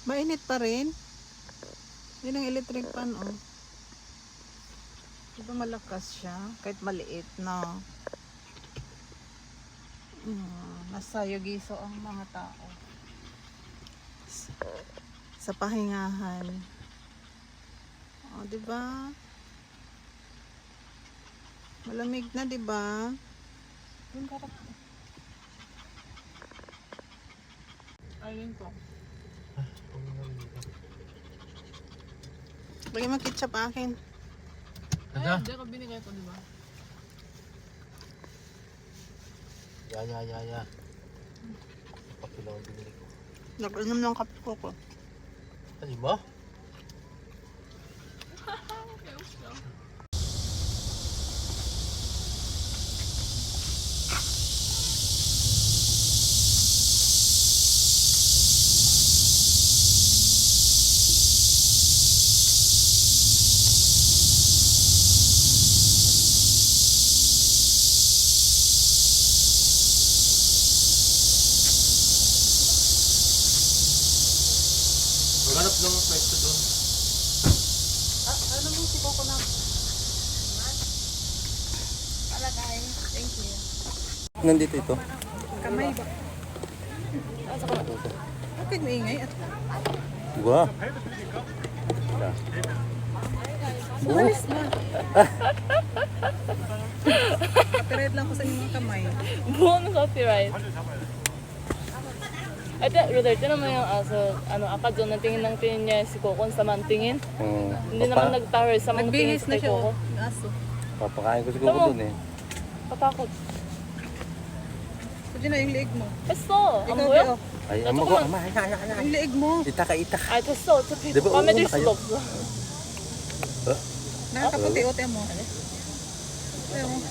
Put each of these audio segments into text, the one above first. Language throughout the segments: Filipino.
Mainit pa rin. Yun ang electric pan, oh. Diba malakas siya? Kahit maliit na. Nasa yogiso ang mga tao. Sa pahingahan. Oh, diba? Malamig na, diba? Yung karap. Ayun po. Lagyan mo ketchup akin. Ay, hindi ko binigay ko, diba? Ya. Papilo ang binili ko. Nag-inom ng kape ko. Ano ba? Maghanap lang ang pwesto doon. Ano mo si Coco na? Alagay. Thank you. Nandito ito. Kamay ba? Bakit maingay? Diba? Umalis na. Copyright lang ko sa inyong kamay. Buong copyright. Ate, Ruder, tinan mo yung aso,aka doon, natingin ng tingin niya si Coco sa mantingin. Hindi naman nag-tower sa mga tingin Nagbihis sa na kay siya. Coco. Aso. Papakain ko siguro doon eh. Patakot. Pwede na yung leeg mo. Pesto, ang Ikaw, buyo. Beo. Ay, amo ko. Ama. Yung leeg mo. Itaka. Ay, pesto, Di ba, comedy uuna kayo? stop. Nakakaputi-ote mo. Ayaw mo.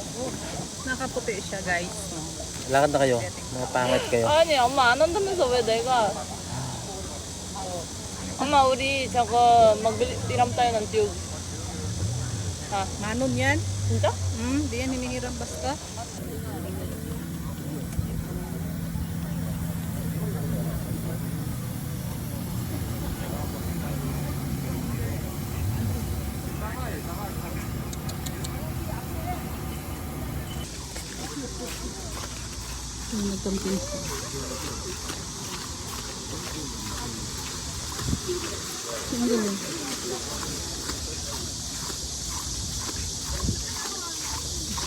Nakaputi siya, guys. Lakad na kayo. Mga pangit kayo. 아니, 엄마 안 한다면서 왜 내가. 엄마, 우리 저거 magbiram tayo ng tube. Ha? Manon yan. 진짜? Di yan hinihiram basta. Nagkamping siya. Sino gawin?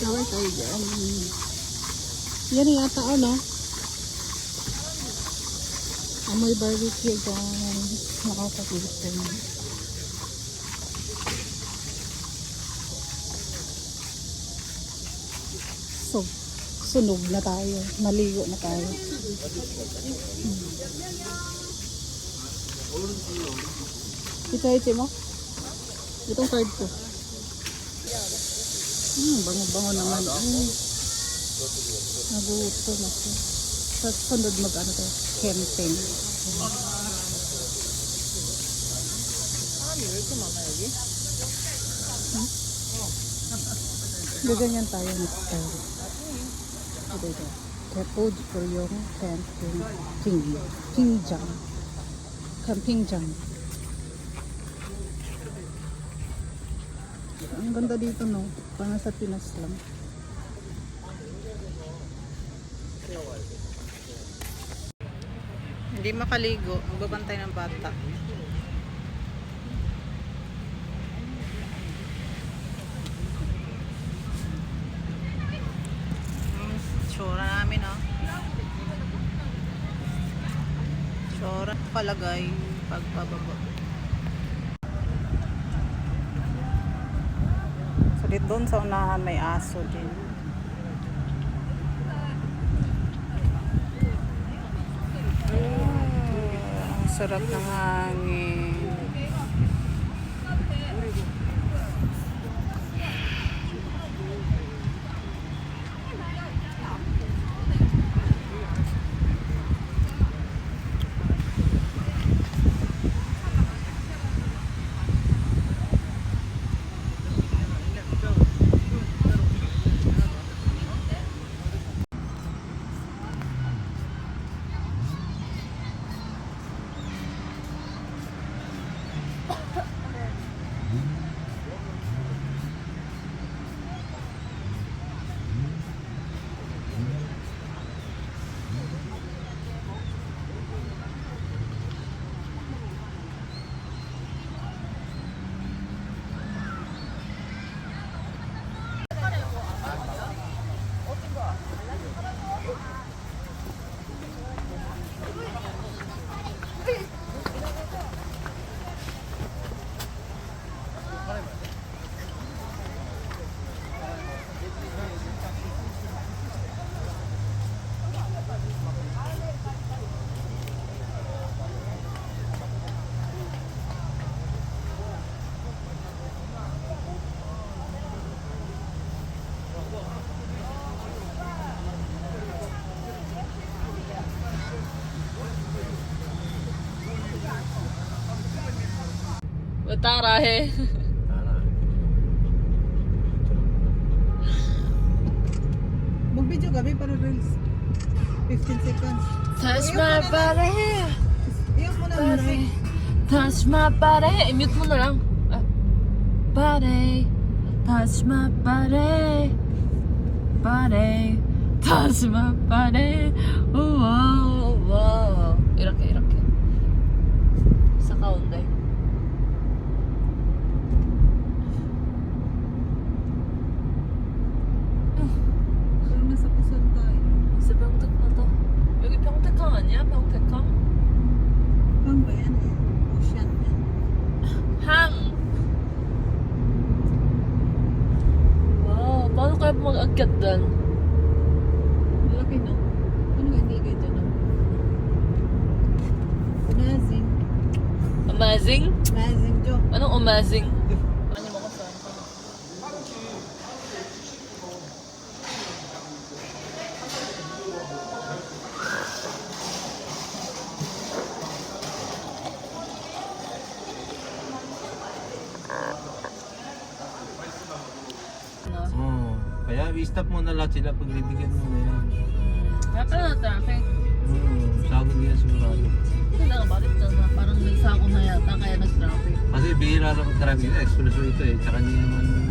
Shower tayo dyan. Yan yata no? Amoy barbecue dyan. Nakakagulat mo. So, sunog na tayo. Naligo na tayo. Ito mo? Itong card ko. Bango-bango naman. Nagutom ako. Sa sunod mag-ano tayo? Camping. Gaganyan tayo next time. Ito. Kepo Koreong Camping. Campingjang. Ang ganda dito, no? Parang sa Pinas lang. Hindi makaligo. Magbabantay ng bata. Tsura namin, oh. Tsura palagay pagpababa. So dito doon sa unahan may aso din. Ang sarap ng hangin. Tara eh. Tara. Mag-video gabi para reels. 15 seconds. Touch my body. Iyos mo na music. Touch my body. I-mute mo na lang. Body. Touch my body. Body. Touch my body. Wow, wow. 이렇게. sa 가운데. Pero nasa Quezon tayo. sa 병택 na to. 여기 병택항 아니야? 병택항? Ano ba yan? Ocean yan. 항! Wow, paano kaya mag-akyat doon? Malaki no? Ano nga hindi ganito no? Amazing. Amazing? Amazing joke. Anong amazing? Ano mo ko sa Kaya i-stop mo na lahat sila pagbibigyan mo na yan. Kaya pala na traffic. Sagod niya sigurado. Hindi na bakit na parang nagsako na yata kaya nag-traffic. Kasi bihira lang ang traffic na, expresso ito eh. Tsaka hindi naman